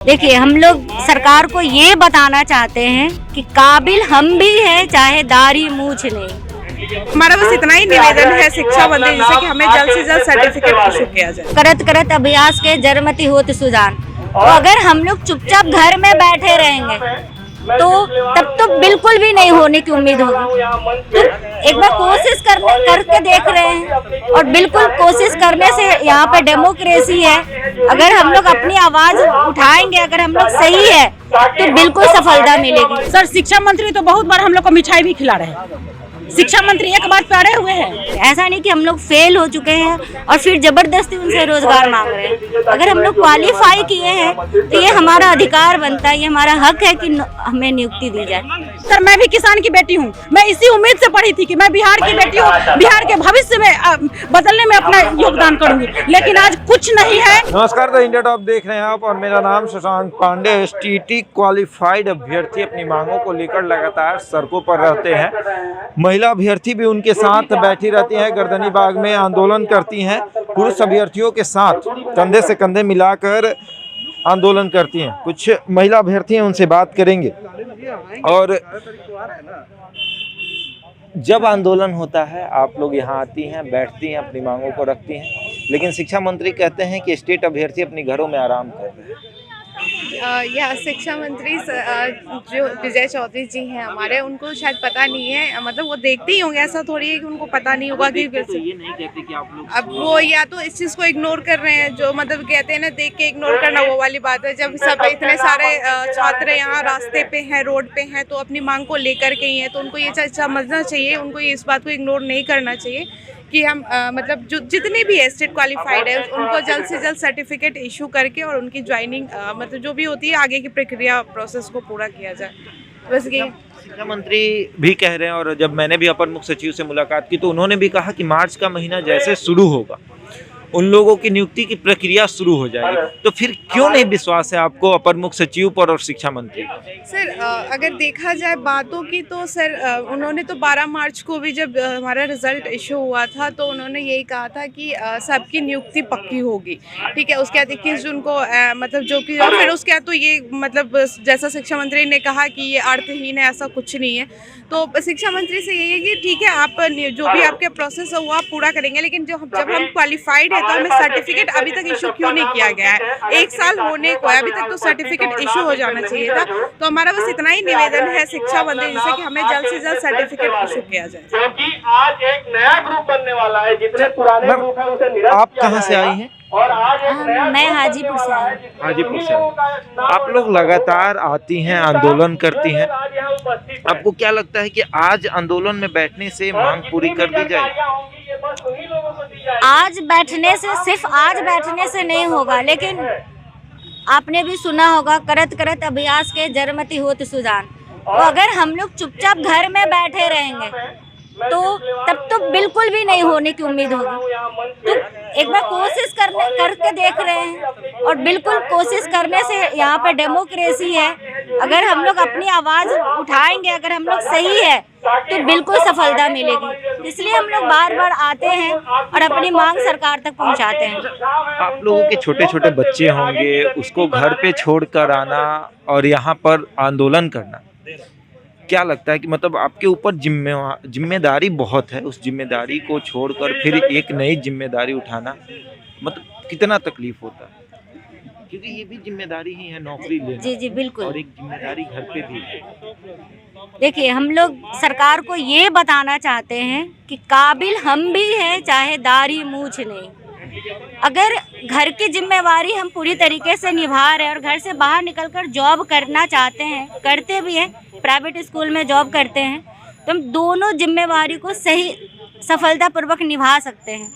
देखिए, हम लोग सरकार को ये बताना चाहते हैं कि काबिल हम भी हैं, चाहे दाढ़ी मूछ नहीं। हमारा बस इतना ही निवेदन है शिक्षा मंत्री जी से कि हमें जल्द से जल्द सर्टिफिकेट इशू किया जाए। करत करत अभ्यास के जरमती होत सुजान। तो अगर हम लोग चुपचाप घर में बैठे रहेंगे तो तब तो बिल्कुल भी नहीं होने की उम्मीद होगी। तो एक बार कोशिश करके देख रहे हैं और बिल्कुल कोशिश करने से यहाँ पे डेमोक्रेसी है। अगर हम लोग अपनी आवाज उठाएंगे, अगर हम लोग सही है तो बिल्कुल सफलता मिलेगी। सर, शिक्षा मंत्री तो बहुत बार हम लोग को मिठाई भी खिला रहे हैं। शिक्षा मंत्री एक बार पढ़े हुए हैं। ऐसा नहीं कि हम लोग फेल हो चुके हैं और फिर जबरदस्ती उनसे रोजगार मांग रहे हैं। अगर हम लोग क्वालिफाई किए हैं तो ये हमारा अधिकार बनता है, ये हमारा हक है कि हमें नियुक्ति दी जाए। सर, मैं भी किसान की बेटी हूँ। मैं इसी उम्मीद से पढ़ी थी कि मैं बिहार की बेटी हूँ, बिहार के भविष्य में बदलने में अपना योगदान करूंगी, लेकिन आज कुछ नहीं है। नमस्कार, द इंडिया टॉप देख रहे हैं आप और मेरा नाम शशांक पांडे। एसटीटी क्वालिफाइड अभ्यर्थी अपनी मांगों को लेकर लगातार सड़कों पर रहते हैं। महिला अभ्यर्थी भी उनके साथ बैठी रहती हैं, गर्दनी बाग में आंदोलन करती हैं। पुरुष अभ्यर्थियों के साथ कंधे से कंधे मिलाकर आंदोलन करती हैं। कुछ महिला अभ्यर्थी हैं, उनसे बात करेंगे। और जब आंदोलन होता है आप लोग यहाँ आती हैं, बैठती हैं, अपनी मांगों को रखती हैं, लेकिन शिक्षा मंत्री कहते हैं कि स्टेट अभ्यर्थी अपनी घरों में आराम कर रहे हैं। यह शिक्षा मंत्री जो विजय चौधरी जी हैं हमारे, उनको शायद पता नहीं है। मतलब वो देखते ही होंगे, ऐसा थोड़ी है कि उनको पता नहीं होगा कि तो ये नहीं कहते कि आप लोग अब वो या तो इस चीज़ को इग्नोर कर रहे हैं, जो मतलब कहते हैं ना, देख के इग्नोर करना, वो वाली बात है। जब सब इतने सारे छात्र यहाँ रास्ते पे हैं, रोड पे हैं, तो अपनी मांग को लेकर के ही हैं, तो उनको ये समझना चाहिए, उनको ये इस बात को इग्नोर नहीं करना चाहिए कि हम मतलब जो जितने भी स्टेट क्वालिफाइड है उनको जल्द से जल्द सर्टिफिकेट इशू करके और उनकी ज्वाइनिंग मतलब जो भी होती है आगे की प्रक्रिया प्रोसेस को पूरा किया जाए। बस ये शिक्षा मंत्री भी कह रहे हैं। और जब मैंने भी अपर मुख्य सचिव से मुलाकात की तो उन्होंने भी कहा कि मार्च का महीना जैसे शुरू होगा उन लोगों की नियुक्ति की प्रक्रिया शुरू हो जाएगी। तो फिर क्यों नहीं विश्वास है आपको अपर मुख्य सचिव पर और शिक्षा मंत्री? सर, अगर देखा जाए बातों की तो सर उन्होंने तो 12 मार्च को भी जब हमारा रिजल्ट इशू हुआ था तो उन्होंने यही कहा था कि सबकी नियुक्ति पक्की होगी। ठीक है, उसके बाद 21 जून को मतलब जो कि फिर उसके बाद तो ये मतलब जैसा शिक्षा मंत्री ने कहा कि ये अर्थहीन है, ऐसा कुछ नहीं है। तो शिक्षा मंत्री से यही है कि ठीक है, आप जो भी आपके प्रोसेस है वो आप पूरा करेंगे, लेकिन जब हम क्वालिफाइड है तो हमें सर्टिफिकेट अभी तक इशू क्यों नहीं किया गया है? 1 साल होने को है, अभी तक तो सर्टिफिकेट इशू हो जाना चाहिए था। तो हमारा बस इतना ही निवेदन है शिक्षा मंत्री जी से कि हमें जल्द से जल्द सर्टिफिकेट इशू किया जाए। क्योंकि आज एक नया ग्रुप बनने वाला है, जितने पुराने ग्रुप है उसे निरस्त आप कहाँ से आई हैं? और आज एक नया मैं हाजीपुर से आई। हाजीपुर से। आप लोग लगातार आती हैं, आंदोलन करती हैं। आपको क्या लगता है कि आज आंदोलन में बैठने से मांग पूरी कर दी जाएगी? आज बैठने से, सिर्फ आज बैठने से नहीं होगा, लेकिन आपने भी सुना होगा करत करत अभ्यास के जरमती होत सुजान। तो अगर हम लोग चुपचाप घर में बैठे रहेंगे तो तब तो बिल्कुल भी नहीं होने की उम्मीद होगी। तो एक बार कोशिश करके देख रहे हैं और बिल्कुल कोशिश करने से यहाँ पे डेमोक्रेसी है। अगर हम लोग अपनी आवाज उठाएंगे, अगर हम लोग सही है तो बिल्कुल सफलता मिलेगी। इसलिए हम लोग बार बार आते हैं और अपनी मांग सरकार तक पहुँचाते हैं। आप लोगों के छोटे छोटे बच्चे होंगे, उसको घर पे छोड़कर आना और यहाँ पर आंदोलन करना, क्या लगता है कि मतलब आपके ऊपर जिम्मेदारी बहुत है, उस जिम्मेदारी को छोड़कर फिर एक नई जिम्मेदारी उठाना मतलब कितना तकलीफ होता है? क्योंकि ये भी जिम्मेदारी ही है, नौकरी लेना। जी बिल्कुल। और एक जिम्मेदारी घर पे भी है। देखिए, हम लोग सरकार को ये बताना चाहते हैं कि काबिल हम भी हैं, चाहे दाढ़ी मूछ नहीं। अगर घर की जिम्मेवारी हम पूरी तरीके से निभा रहे हैं और घर से बाहर निकलकर जॉब करना चाहते हैं, करते भी हैं, प्राइवेट स्कूल में जॉब करते हैं, तो हम दोनों जिम्मेवारी को सही सफलतापूर्वक निभा सकते हैं।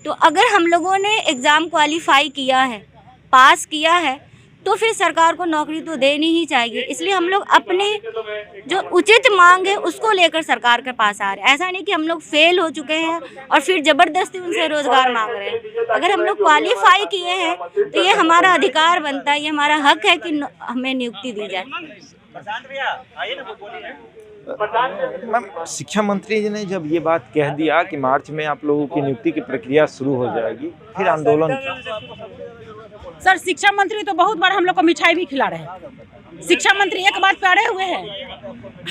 तो अगर हम लोगों ने एग्ज़ाम क्वालिफाई किया है, पास किया है, तो फिर सरकार को नौकरी तो देनी ही चाहिए। इसलिए हम लोग अपनी जो उचित मांग है उसको लेकर सरकार के पास आ रहे हैं। ऐसा नहीं कि हम लोग फेल हो चुके हैं और फिर जबरदस्ती उनसे रोजगार मांग रहे हैं। अगर हम लोग क्वालिफाई किए हैं तो ये हमारा अधिकार बनता है, ये हमारा हक है कि हमें नियुक्ति दी जाए। मैम, शिक्षा मंत्री जी ने जब ये बात कह दिया कि मार्च में आप लोगों की नियुक्ति की प्रक्रिया शुरू हो जाएगी, फिर आंदोलन सर शिक्षा मंत्री तो बहुत बार हम लोग को मिठाई भी खिला रहे हैं। शिक्षा मंत्री एक बात पे अड़े हुए हैं,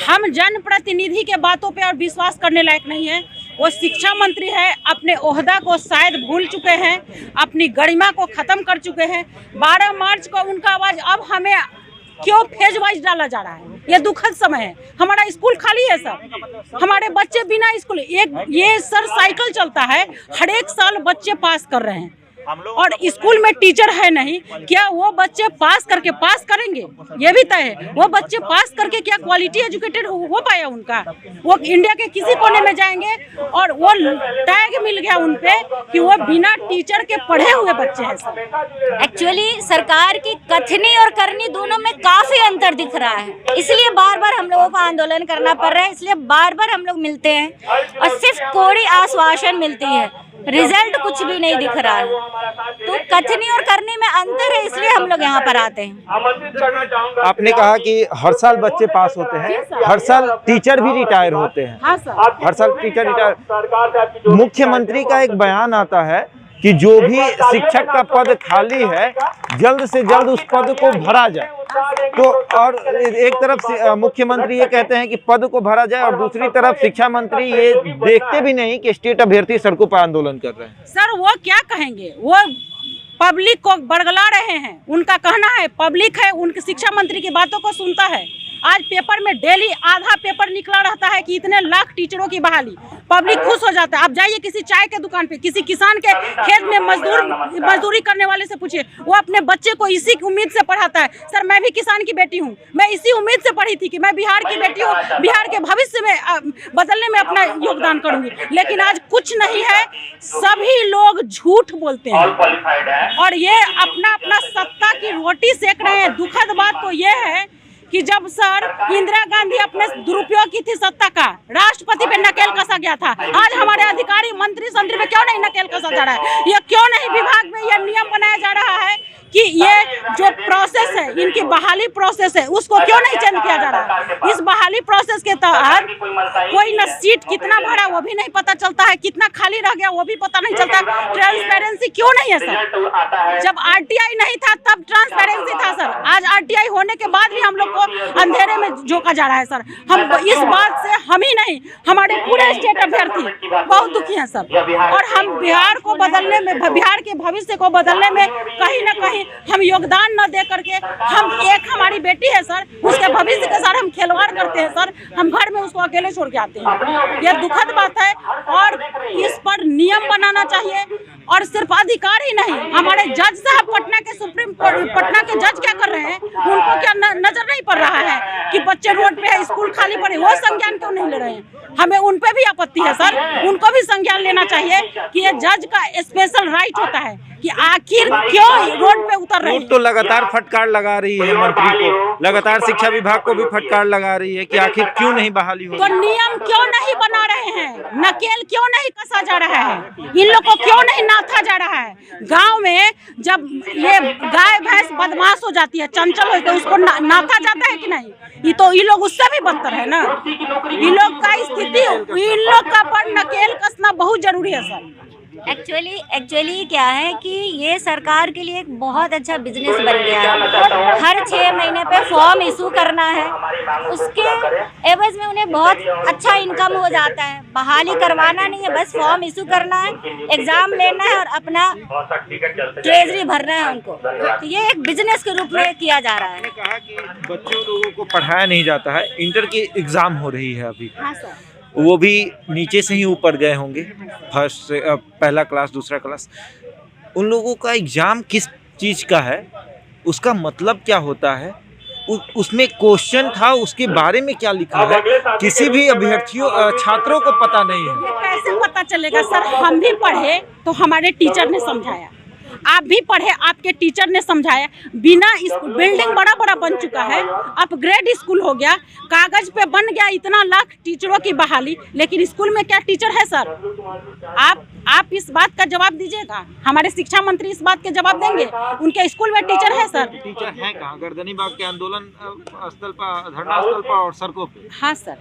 हम जनप्रतिनिधि के बातों पे और विश्वास करने लायक नहीं है। वो शिक्षा मंत्री है, अपने ओहदा को शायद भूल चुके हैं, अपनी गरिमा को खत्म कर चुके हैं। 12 मार्च को उनका आवाज अब हमें क्यों फेज वाइज डाला जा रहा है? ये दुखद समय है। हमारा स्कूल खाली है सर, हमारे बच्चे बिना स्कूल, एक ये सर साइकिल चलता है, हर एक साल बच्चे पास कर रहे हैं और स्कूल में टीचर है नहीं। क्या वो बच्चे पास करके पास करेंगे? ये भी तय है, वो बच्चे पास करके क्या क्वालिटी एजुकेटेड हो पाया उनका? वो इंडिया के किसी कोने में जाएंगे और वो टैग मिल गया उनपे कि वो बिना टीचर के पढ़े हुए बच्चे हैं सर। एक्चुअली सरकार की कथनी और करनी दोनों में काफी अंतर दिख रहा है, इसलिए बार बार हम लोगों को आंदोलन करना पड़ रहा है, इसलिए बार बार हम लोग मिलते हैं और सिर्फ कोरी आश्वासन मिलती है, रिजल्ट कुछ भी नहीं दिख रहा है। तो कथनी और करने में अंतर है, इसलिए हम लोग यहाँ पर आते हैं। आमंत्रित करना चाहूंगा। आपने कहा कि हर साल बच्चे पास होते हैं, हर साल टीचर भी रिटायर होते हैं। हाँ सर, हर साल टीचर रिटायर। सरकार से आपकी जो मुख्यमंत्री का एक बयान आता है कि जो भी शिक्षक का पद खाली है जल्द से जल्द उस पद को भरा जाए। तो और एक तरफ से मुख्यमंत्री ये कहते हैं कि पद को भरा जाए और दूसरी तरफ शिक्षा मंत्री ये देखते भी नहीं कि स्टेट अभ्यर्थी सड़कों पर आंदोलन कर रहे हैं। सर वो क्या कहेंगे? वो पब्लिक को बरगला रहे हैं। उनका कहना है पब्लिक है, उनके शिक्षा मंत्री की बातों को सुनता है। आज पेपर में डेली आधा पेपर निकला रहता है कि इतने लाख टीचरों की बहाली, पब्लिक खुश हो जाता है। आप जाइए किसी चाय के दुकान पे, किसी किसान के खेत में मजदूरी करने वाले से पूछिए, वो अपने बच्चे को इसी उम्मीद से पढ़ाता है। सर मैं भी किसान की बेटी हूँ, मैं इसी उम्मीद से पढ़ी थी कि मैं बिहार की बेटी हूँ, बिहार के भविष्य में बदलने में अपना योगदान करूंगी। लेकिन आज कुछ नहीं है, सभी लोग झूठ बोलते हैं और ये अपना अपना सत्ता की रोटी सेक रहे हैं। दुखद बात तो ये है कि जब सर इंदिरा गांधी अपने दुरुपयोग की थी सत्ता का, राष्ट्रपति पे नकेल कसा गया था। आज हमारे अधिकारी मंत्री संत्री में क्यों नहीं नकेल कसा जा रहा है? ये क्यों नहीं विभाग में ये नियम बनाया जा रहा है कि ये जो प्रोसेस है, इनकी बहाली प्रोसेस है, उसको क्यों नहीं चेंज किया जा रहा है? इस बहाली प्रोसेस के तहत कोई न सीट कितना भरा वो भी नहीं पता चलता है, कितना खाली रह गया वो भी पता नहीं चलता। ट्रांसपेरेंसी क्यों नहीं है सर? जब आरटीआई नहीं था तब ट्रांसपेरेंसी था सर। आज आरटीआई होने के बाद भी हम लोग को अंधेरे में झोंका जा रहा है सर। हम इस बात से हम ही नहीं, हमारे पूरे स्टेट अभ्यर्थी बहुत दुखी हैं सर। और हम बिहार को बदलने में, बिहार के भविष्य को बदलने में कहीं न कहीं हम योगदान न दे करके, हम एक हमारी बेटी है सर, उसके भविष्य के साथ हम खिलवाड़ करते हैं सर। हम घर में उसको अकेले छोड़ के आते हैं, यह दुखद बात है। और इस पर नियम बनाना चाहिए। और सिर्फ अधिकार ही नहीं, हमारे जज साहब पटना के जज क्या कर रहे हैं? उनको क्या नजर नहीं पड़ रहा है कि बच्चे रोड पे है, स्कूल खाली पड़े, वो संज्ञान क्यों नहीं ले रहे हैं? हमें उन पे भी आपत्ति है सर, उनको भी संज्ञान लेना चाहिए कि ये जज का स्पेशल राइट होता है कि आखिर क्यों रोड पे उतर रहे हैं। तो लगातार फटकार लगा रही है मंत्री को, लगातार शिक्षा विभाग को भी फटकार लगा रही है कि आखिर क्यों नहीं बहाली हो। तो नियम क्यों नहीं बना रहे हैं? नकेल क्यों नहीं कसा जा रहा है? इन लोग को क्यों नहीं नाथा जा रहा है? गांव में जब ये गाय भैंस बदमाश हो जाती है, चंचल हो जाती है, उसको नाथा जाता है कि नहीं? ये तो ये लोग उससे भी बदतर है ना। इन लोग का स्थिति, इन लोग का पर नकेल कसना बहुत जरूरी है सर। एक्चुअली क्या है कि ये सरकार के लिए एक बहुत अच्छा बिजनेस बन गया है। हर 6 महीने पे फॉर्म इशू करना है, उसके एवज में उन्हें बहुत अच्छा इनकम हो जाता है। बहाली करवाना नहीं है, बस फॉर्म इशू करना है, एग्जाम लेना है और अपना ट्रेजरी भरना है उनको। तो ये एक बिजनेस के रूप में किया जा रहा है। कहा कि बच्चों लोगों को पढ़ाया नहीं जाता है। इंटर की एग्जाम हो रही है अभी। हाँ सर, वो भी नीचे से ही ऊपर गए होंगे, फर्स्ट से पहला क्लास दूसरा क्लास। उन लोगों का एग्जाम किस चीज़ का है, उसका मतलब क्या होता है, उसमें क्वेश्चन था, उसके बारे में क्या लिखा है, किसी भी अभ्यर्थियों छात्रों को पता नहीं है। ये कैसे पता चलेगा सर? हम भी पढ़े तो हमारे टीचर ने समझाया, आप भी पढ़े आपके टीचर ने समझाया। बिना स्कूल, बिल्डिंग बड़ा बड़ा बन चुका है, अपग्रेड स्कूल हो गया, कागज पे बन गया इतना लाख टीचरों की बहाली, लेकिन स्कूल में क्या टीचर है सर? आप इस बात का जवाब दीजिएगा। हमारे शिक्षा मंत्री इस बात के जवाब देंगे, उनके स्कूल में टीचर है सर? टीचर है कहाँ? गर्दनीबाग के आंदोलन स्थल पर, धरना स्थल पर और सड़कों पे। हाँ सर,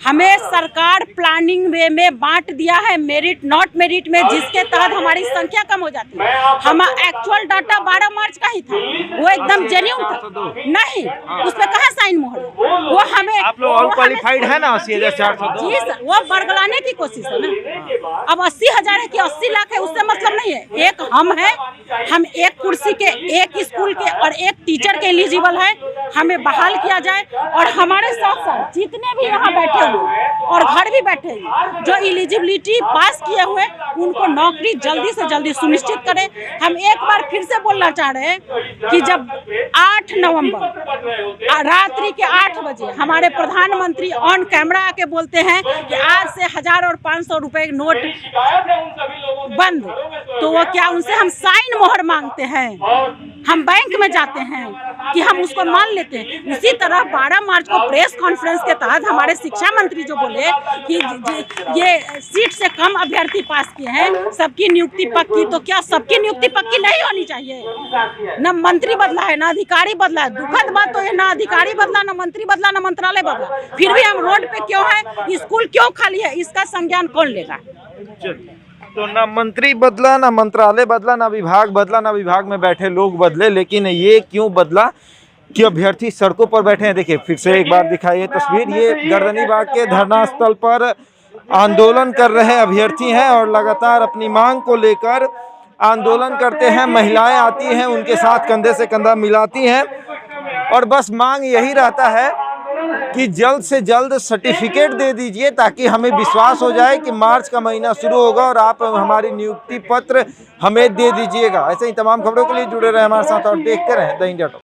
हमें सरकार प्लानिंग वे में बांट दिया है, मेरिट नॉट मेरिट में, जिसके तहत हमारी संख्या कम हो जाती है। हम एक्चुअल डाटा 12 मार्च का ही था, वो एकदम जेन्युइन था। नहीं, उस पर कहाँ साइन मोहर है? वो हमें, आप लोग ऑल क्वालिफाइड है ना 80,402? जी सर, वो बरगलाने की कोशिश है ना। अब 80,000 है कि 80 लाख है, उससे मतलब नहीं है। एक हम है, हम एक कुर्सी के, एक स्कूल के और एक टीचर के एलिजिबल है, हमें बहाल किया जाए। और हमारे साथ साथ जितने भी यहाँ बैठे हुए और घर भी बैठे हुए जो एलिजिबिलिटी पास किए हुए, उनको नौकरी जल्दी से जल्दी सुनिश्चित करें। हम एक बार फिर से बोलना चाह रहे हैं कि जब 8 नवंबर रात्रि के 8 बजे हमारे प्रधानमंत्री ऑन कैमरा आके बोलते हैं कि आज से 1000 और 500 रुपए नोट बंद, तो वो क्या उनसे हम साइन मोहर मांगते हैं? हम बैंक में जाते हैं कि हम उसको मान लेते हैं। उसी तरह 12 मार्च को प्रेस कॉन्फ्रेंस के तहत हमारे शिक्षा मंत्री जो बोले कि ये सीट से कम अभ्यर्थी पास किए हैं, सबकी नियुक्ति पक्की, तो क्या सबकी नियुक्ति पक्की नहीं होनी चाहिए? न मंत्री बदला है, ना अधिकारी बदला है। दुखद बात तो है, ना अधिकारी बदला, ना मंत्री बदला, ना मंत्रालय बदला, फिर भी हम रोड पे क्यों है? स्कूल क्यों खाली है? इसका संज्ञान कौन लेगा? तो ना मंत्री बदला, ना मंत्रालय बदला, ना विभाग बदला, ना विभाग में बैठे लोग बदले, लेकिन ये क्यों बदला कि अभ्यर्थी सड़कों पर बैठे हैं? देखिए फिर से एक बार दिखाइए तस्वीर। ये गर्दनीबाग के धरना स्थल पर आंदोलन कर रहे अभ्यर्थी हैं और लगातार अपनी मांग को लेकर आंदोलन करते हैं। महिलाएं आती हैं, उनके साथ कंधे से कंधा मिलाती हैं और बस मांग यही रहता है कि जल्द से जल्द सर्टिफिकेट दे दीजिए ताकि हमें विश्वास हो जाए कि मार्च का महीना शुरू होगा और आप हमारी नियुक्ति पत्र हमें दे दीजिएगा। ऐसे ही तमाम खबरों के लिए जुड़े रहे हमारे साथ और देखते रहें द इंडिया टॉक।